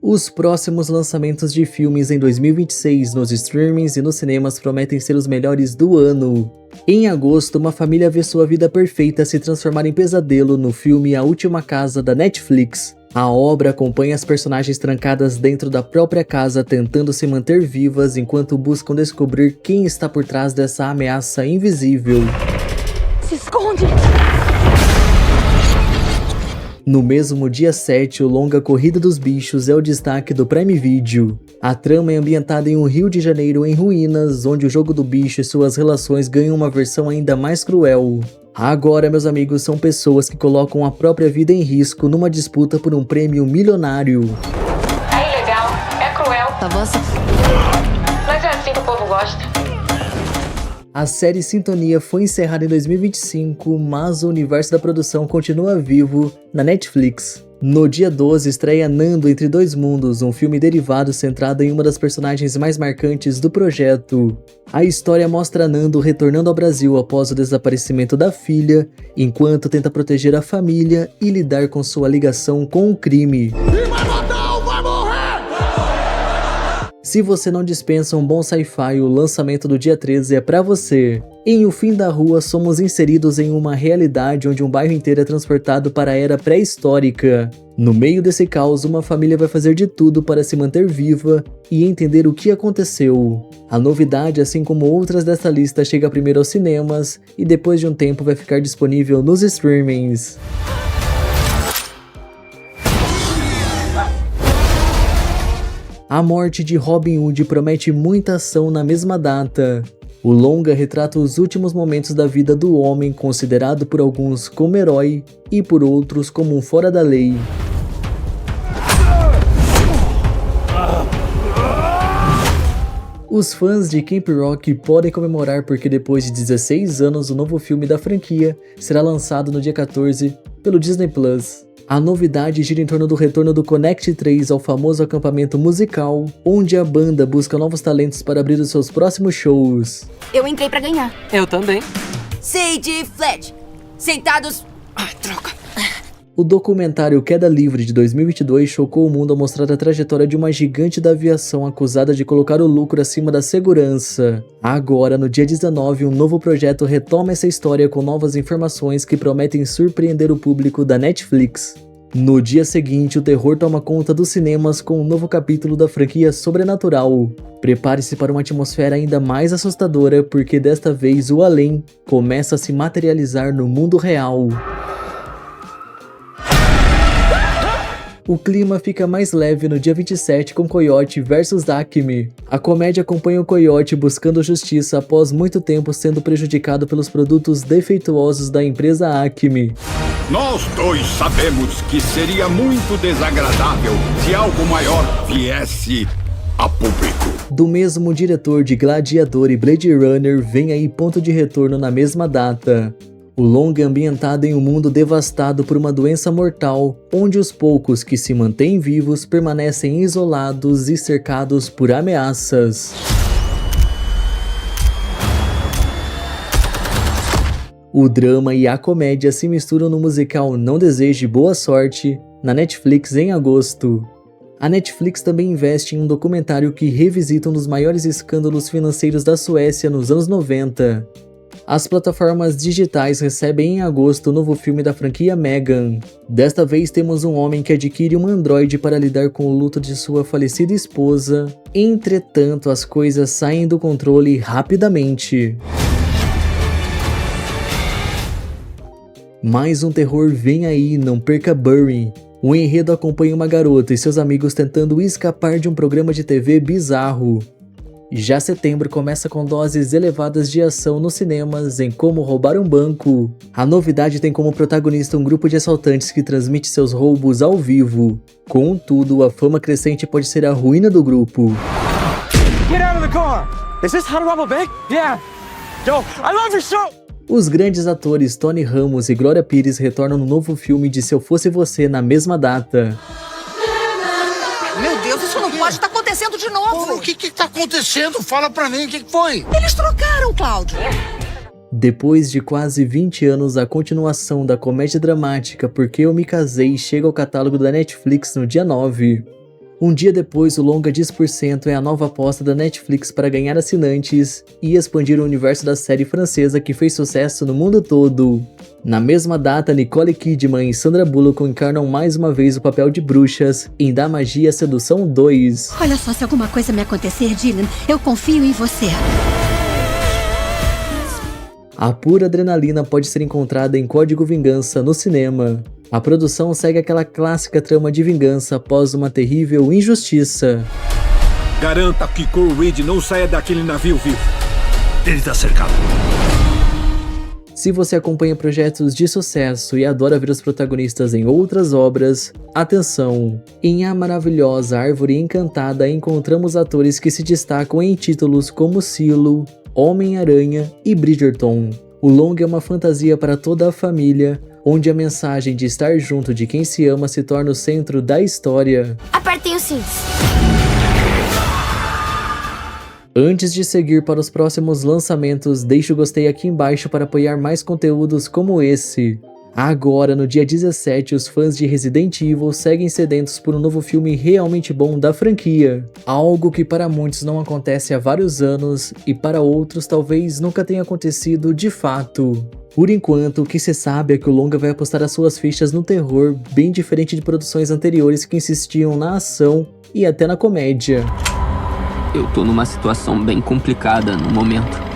Os próximos lançamentos de filmes em 2026 nos streamings e nos cinemas prometem ser os melhores do ano. Em agosto, uma família vê sua vida perfeita se transformar em pesadelo no filme A Última Casa da Netflix. A obra acompanha as personagens trancadas dentro da própria casa tentando se manter vivas enquanto buscam descobrir quem está por trás dessa ameaça invisível. Se esconde! No mesmo dia 7, o longa Corrida dos Bichos é o destaque do Prime Video. A trama é ambientada em um Rio de Janeiro em ruínas, onde o jogo do bicho e suas relações ganham uma versão ainda mais cruel. Agora, meus amigos, são pessoas que colocam a própria vida em risco numa disputa por um prêmio milionário. É ilegal, é cruel. Tá bom assim? Mas é assim que o povo gosta. A série Sintonia foi encerrada em 2025, mas o universo da produção continua vivo na Netflix. No dia 12 estreia Nando Entre Dois Mundos, um filme derivado centrado em uma das personagens mais marcantes do projeto. A história mostra Nando retornando ao Brasil após o desaparecimento da filha, enquanto tenta proteger a família e lidar com sua ligação com o crime. Se você não dispensa um bom sci-fi, o lançamento do dia 13 é pra você. Em O Fim da Rua, somos inseridos em uma realidade onde um bairro inteiro é transportado para a era pré-histórica. No meio desse caos, uma família vai fazer de tudo para se manter viva e entender o que aconteceu. A novidade, assim como outras dessa lista, chega primeiro aos cinemas e depois de um tempo vai ficar disponível nos streamings. A morte de Robin Hood promete muita ação na mesma data. O longa retrata os últimos momentos da vida do homem, considerado por alguns como herói e por outros como um fora da lei. Os fãs de Camp Rock podem comemorar porque depois de 16 anos o novo filme da franquia será lançado no dia 14 pelo Disney Plus. A novidade gira em torno do retorno do Connect 3 ao famoso acampamento musical, onde a banda busca novos talentos para abrir os seus próximos shows. Eu entrei pra ganhar. Eu também. Sage Flat. Sentados... Ai, troca. O documentário Queda Livre de 2022 chocou o mundo ao mostrar a trajetória de uma gigante da aviação acusada de colocar o lucro acima da segurança. Agora, no dia 19, um novo projeto retoma essa história com novas informações que prometem surpreender o público da Netflix. No dia seguinte, o terror toma conta dos cinemas com um novo capítulo da franquia Sobrenatural. Prepare-se para uma atmosfera ainda mais assustadora, porque desta vez o além começa a se materializar no mundo real. O clima fica mais leve no dia 27 com Coyote vs Acme. A comédia acompanha o Coyote buscando justiça após muito tempo sendo prejudicado pelos produtos defeituosos da empresa Acme. Nós dois sabemos que seria muito desagradável se algo maior viesse a público. Do mesmo diretor de Gladiador e Blade Runner, vem aí Ponto de Retorno na mesma data. O longa é ambientado em um mundo devastado por uma doença mortal, onde os poucos que se mantêm vivos permanecem isolados e cercados por ameaças. O drama e a comédia se misturam no musical Não Deseje Boa Sorte, na Netflix em agosto. A Netflix também investe em um documentário que revisita um dos maiores escândalos financeiros da Suécia nos anos 90. As plataformas digitais recebem em agosto o novo filme da franquia Megan. Desta vez temos um homem que adquire um androide para lidar com o luto de sua falecida esposa. Entretanto, as coisas saem do controle rapidamente. Mais um terror vem aí, não perca Bury. O enredo acompanha uma garota e seus amigos tentando escapar de um programa de TV bizarro. Já setembro começa com doses elevadas de ação nos cinemas em Como Roubar um Banco. A novidade tem como protagonista um grupo de assaltantes que transmite seus roubos ao vivo. Contudo, a fama crescente pode ser a ruína do grupo. Get out of the car! Is this how to rob a bank? Yeah! Yo, I love your show! Os grandes atores Tony Ramos e Glória Pires retornam no novo filme de Se Eu Fosse Você na mesma data. Meu Deus, isso não pode estar acontecendo de novo. O que tá acontecendo? Fala pra mim, o que foi? Eles trocaram, Cláudio. Depois de quase 20 anos, a continuação da comédia dramática Porque Eu Me Casei chega ao catálogo da Netflix no dia 9. Um dia depois, o longa 10% é a nova aposta da Netflix para ganhar assinantes e expandir o universo da série francesa que fez sucesso no mundo todo. Na mesma data, Nicole Kidman e Sandra Bullock encarnam mais uma vez o papel de bruxas em Da Magia Sedução 2. Olha só, se alguma coisa me acontecer, Dylan, eu confio em você. A pura adrenalina pode ser encontrada em Código Vingança no cinema. A produção segue aquela clássica trama de vingança após uma terrível injustiça. Garanta que Cole Reed não saia daquele navio vivo. Ele tá cercado. Se você acompanha projetos de sucesso e adora ver os protagonistas em outras obras, atenção! Em A Maravilhosa Árvore Encantada encontramos atores que se destacam em títulos como Silo, Homem-Aranha e Bridgerton. O longa é uma fantasia para toda a família, onde a mensagem de estar junto de quem se ama se torna o centro da história. Apertem os cintos. Antes de seguir para os próximos lançamentos, deixe o gostei aqui embaixo para apoiar mais conteúdos como esse. Agora, no dia 17, os fãs de Resident Evil seguem sedentos por um novo filme realmente bom da franquia. Algo que para muitos não acontece há vários anos e para outros talvez nunca tenha acontecido de fato. Por enquanto, o que se sabe é que o longa vai apostar as suas fichas no terror, bem diferente de produções anteriores que insistiam na ação e até na comédia. Eu tô numa situação bem complicada no momento.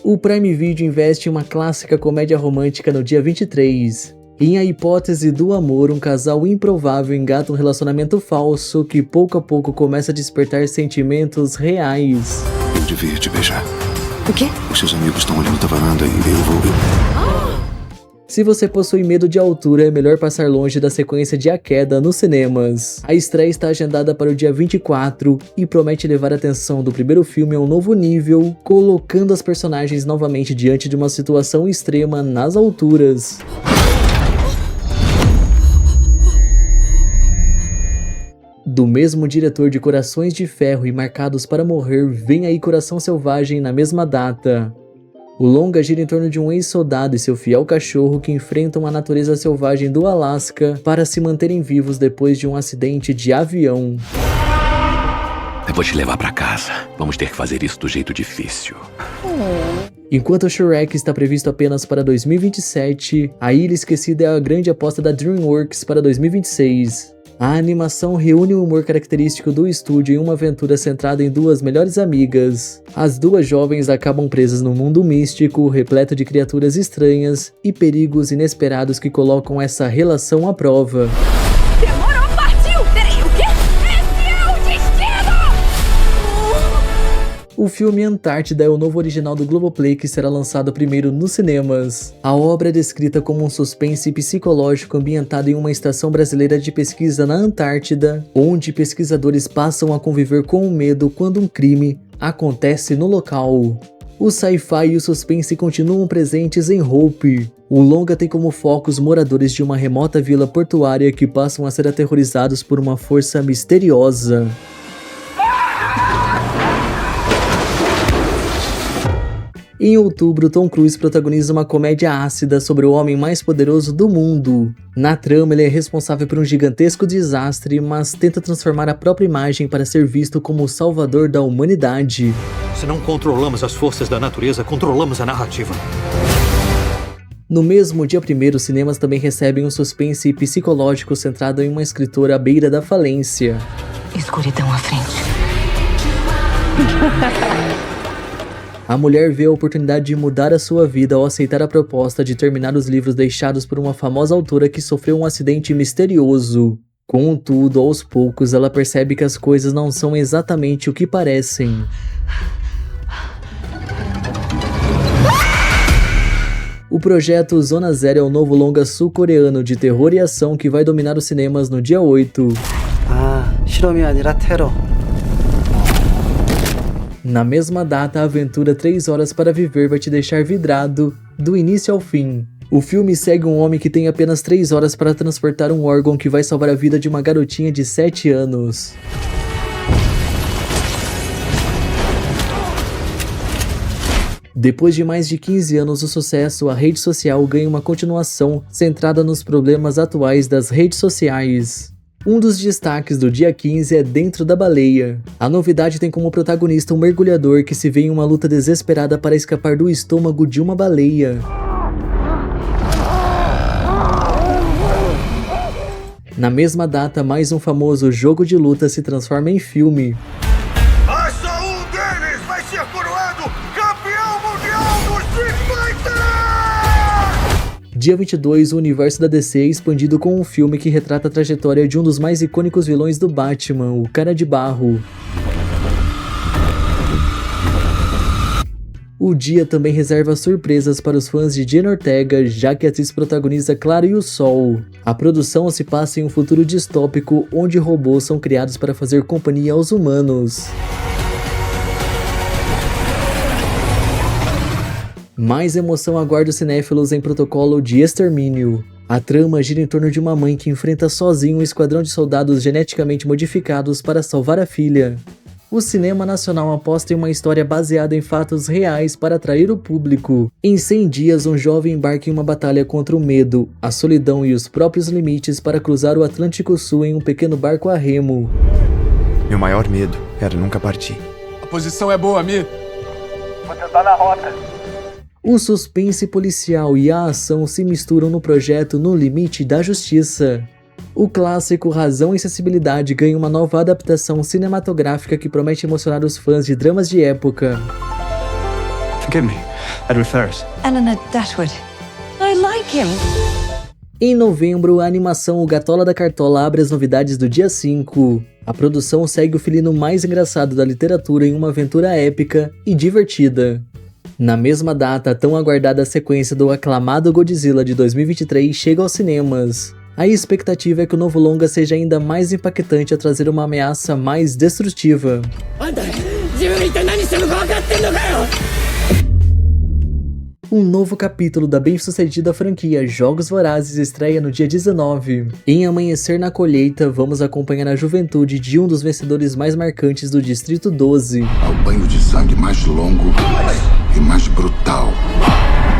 O Prime Video investe em uma clássica comédia romântica no dia 23. Em A Hipótese do Amor, um casal improvável engata um relacionamento falso que pouco a pouco começa a despertar sentimentos reais. Eu devia te beijar. O quê? Os seus amigos estão olhando da varanda e eu vou... Se você possui medo de altura, é melhor passar longe da sequência de A Queda nos cinemas. A estreia está agendada para o dia 24 e promete levar a atenção do primeiro filme a um novo nível, colocando as personagens novamente diante de uma situação extrema nas alturas. Do mesmo diretor de Corações de Ferro e Marcados para Morrer, vem aí Coração Selvagem na mesma data. O longa gira em torno de um ex-soldado e seu fiel cachorro que enfrentam a natureza selvagem do Alasca para se manterem vivos depois de um acidente de avião. Eu vou te levar pra casa. Vamos ter que fazer isso do jeito difícil. Enquanto Shrek está previsto apenas para 2027, A Ilha Esquecida é a grande aposta da DreamWorks para 2026. A animação reúne o humor característico do estúdio em uma aventura centrada em duas melhores amigas. As duas jovens acabam presas num mundo místico, repleto de criaturas estranhas e perigos inesperados que colocam essa relação à prova. Demorou, partiu! Peraí, o quê? Esse é o destino! O filme Antártida é o novo original do Globoplay que será lançado primeiro nos cinemas. A obra é descrita como um suspense psicológico ambientado em uma estação brasileira de pesquisa na Antártida, onde pesquisadores passam a conviver com o medo quando um crime acontece no local. O sci-fi e o suspense continuam presentes em Hope. O longa tem como foco os moradores de uma remota vila portuária que passam a ser aterrorizados por uma força misteriosa. Em outubro, Tom Cruise protagoniza uma comédia ácida sobre o homem mais poderoso do mundo. Na trama, ele é responsável por um gigantesco desastre, mas tenta transformar a própria imagem para ser visto como o salvador da humanidade. Se não controlamos as forças da natureza, controlamos a narrativa. No mesmo dia 1º, os cinemas também recebem um suspense psicológico centrado em uma escritora à beira da falência. Escuridão à frente. A mulher vê a oportunidade de mudar a sua vida ao aceitar a proposta de terminar os livros deixados por uma famosa autora que sofreu um acidente misterioso. Contudo, aos poucos, ela percebe que as coisas não são exatamente o que parecem. O projeto Zona Zero é o novo longa sul-coreano de terror e ação que vai dominar os cinemas no dia 8. 실험이 아니라 테러. Na mesma data, a aventura 3 Horas para Viver vai te deixar vidrado do início ao fim. O filme segue um homem que tem apenas 3 horas para transportar um órgão que vai salvar a vida de uma garotinha de 7 anos. Depois de mais de 15 anos do sucesso, a rede social ganha uma continuação centrada nos problemas atuais das redes sociais. Um dos destaques do dia 15 é Dentro da Baleia. A novidade tem como protagonista um mergulhador que se vê em uma luta desesperada para escapar do estômago de uma baleia. Na mesma data, mais um famoso jogo de luta se transforma em filme. Mas só um deles vai ser coroado campeão mundial do Street Fighter! Dia 22, o universo da DC é expandido com um filme que retrata a trajetória de um dos mais icônicos vilões do Batman, o Cara de Barro. O dia também reserva surpresas para os fãs de Jenna Ortega, já que a atriz protagoniza Clara e o Sol. A produção se passa em um futuro distópico onde robôs são criados para fazer companhia aos humanos. Mais emoção aguarda os cinéfilos em Protocolo de Extermínio. A trama gira em torno de uma mãe que enfrenta sozinha um esquadrão de soldados geneticamente modificados para salvar a filha. O cinema nacional aposta em uma história baseada em fatos reais para atrair o público. Em 100 dias, um jovem embarca em uma batalha contra o medo, a solidão e os próprios limites para cruzar o Atlântico Sul em um pequeno barco a remo. Meu maior medo era nunca partir. A posição é boa, Mi. Vou tentar na rota. O suspense policial e a ação se misturam no projeto No Limite da Justiça. O clássico Razão e Sensibilidade ganha uma nova adaptação cinematográfica que promete emocionar os fãs de dramas de época. Forgive me, Edward Ferrars. Eleanor Dashwood. I like him. Em novembro, a animação O Gatola da Cartola abre as novidades do dia 5. A produção segue o felino mais engraçado da literatura em uma aventura épica e divertida. Na mesma data, a tão aguardada sequência do aclamado Godzilla de 2023 chega aos cinemas. A expectativa é que o novo longa seja ainda mais impactante ao trazer uma ameaça mais destrutiva. Um novo capítulo da bem-sucedida franquia Jogos Vorazes estreia no dia 19. Em Amanhecer na Colheita, vamos acompanhar a juventude de um dos vencedores mais marcantes do Distrito 12. Ao banho de sangue mais longo e mais brutal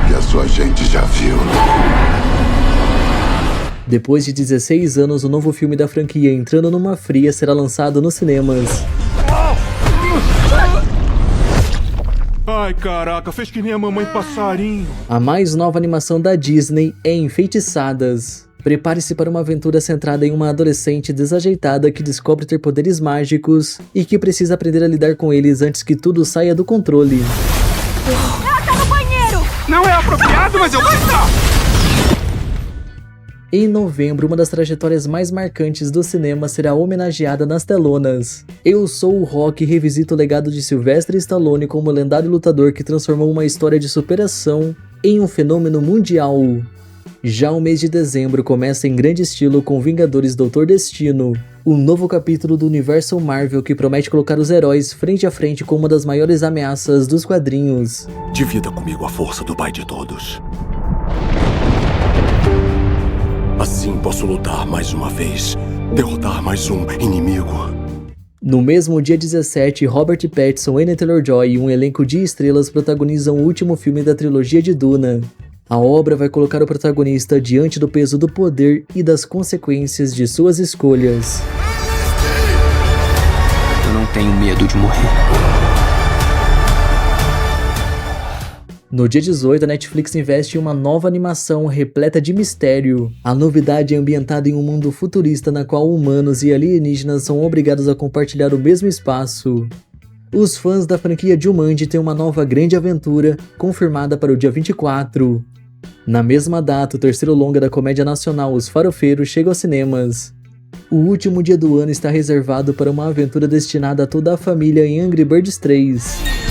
que a sua gente já viu. Depois de 16 anos, o novo filme da franquia Entrando numa Fria será lançado nos cinemas. Ai, caraca, fez que nem a mamãe passarinho. A mais nova animação da Disney é Enfeitiçadas. Prepare-se para uma aventura centrada em uma adolescente desajeitada que descobre ter poderes mágicos e que precisa aprender a lidar com eles antes que tudo saia do controle. Ela tá no banheiro! Não é apropriado, mas eu vou entrar! Em novembro, uma das trajetórias mais marcantes do cinema será homenageada nas telonas. Eu Sou o Rock revisita o legado de Sylvester Stallone como lendário lutador que transformou uma história de superação em um fenômeno mundial. Já o mês de dezembro começa em grande estilo com Vingadores Doutor Destino, o novo capítulo do universo Marvel que promete colocar os heróis frente a frente com uma das maiores ameaças dos quadrinhos. Divida comigo a força do Pai de Todos. Assim posso lutar mais uma vez, derrotar mais um inimigo. No mesmo dia 17, Robert Pattinson, Anya Taylor-Joy e um elenco de estrelas protagonizam o último filme da trilogia de Duna. A obra vai colocar o protagonista diante do peso do poder e das consequências de suas escolhas. Eu não tenho medo de morrer. No dia 18, a Netflix investe em uma nova animação repleta de mistério. A novidade é ambientada em um mundo futurista na qual humanos e alienígenas são obrigados a compartilhar o mesmo espaço. Os fãs da franquia Jumanji têm uma nova grande aventura, confirmada para o dia 24. Na mesma data, o terceiro longa da comédia nacional Os Farofeiros chega aos cinemas. O último dia do ano está reservado para uma aventura destinada a toda a família em Angry Birds 3.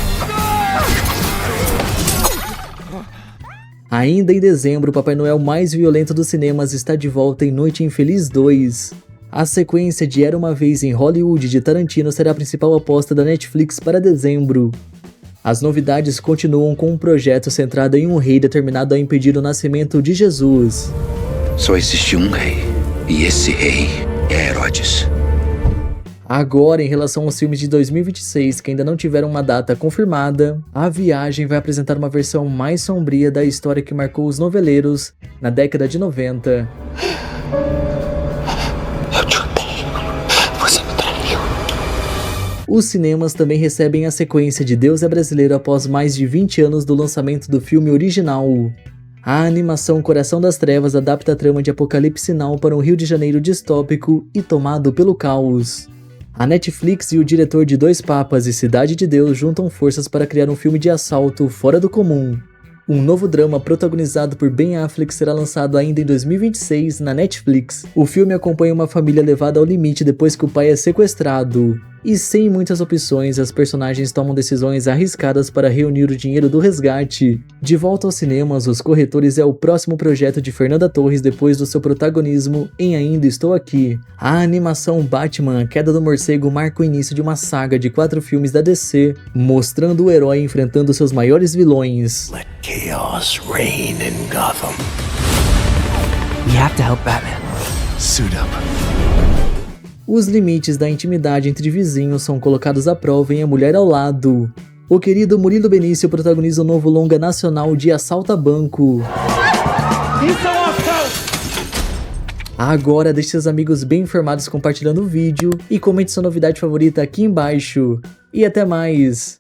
Ainda em dezembro, o Papai Noel mais violento dos cinemas está de volta em Noite Infeliz 2. A sequência de Era Uma Vez em Hollywood de Tarantino será a principal aposta da Netflix para dezembro. As novidades continuam com um projeto centrado em um rei determinado a impedir o nascimento de Jesus. Só existe um rei, e esse rei é Herodes. Agora, em relação aos filmes de 2026 que ainda não tiveram uma data confirmada, A Viagem vai apresentar uma versão mais sombria da história que marcou os noveleiros na década de 90. Eu te odeio. Você me traiu. Os cinemas também recebem a sequência de Deus é Brasileiro após mais de 20 anos do lançamento do filme original. A animação Coração das Trevas adapta a trama de Apocalipse Now para um Rio de Janeiro distópico e tomado pelo caos. A Netflix e o diretor de Dois Papas e Cidade de Deus juntam forças para criar um filme de assalto fora do comum. Um novo drama protagonizado por Ben Affleck será lançado ainda em 2026 na Netflix. O filme acompanha uma família levada ao limite depois que o pai é sequestrado. E sem muitas opções, as personagens tomam decisões arriscadas para reunir o dinheiro do resgate. De volta aos cinemas, Os Corretores é o próximo projeto de Fernanda Torres depois do seu protagonismo em Ainda Estou Aqui. A animação Batman, A Queda do Morcego marca o início de uma saga de 4 filmes da DC, mostrando o herói enfrentando seus maiores vilões. Let chaos reign in Gotham. We have to help Batman. Suit up. Os limites da intimidade entre vizinhos são colocados à prova em A Mulher ao Lado. O querido Murilo Benício protagoniza o novo longa nacional de Assalto a Banco. Agora deixe seus amigos bem informados compartilhando o vídeo e comente sua novidade favorita aqui embaixo. E até mais!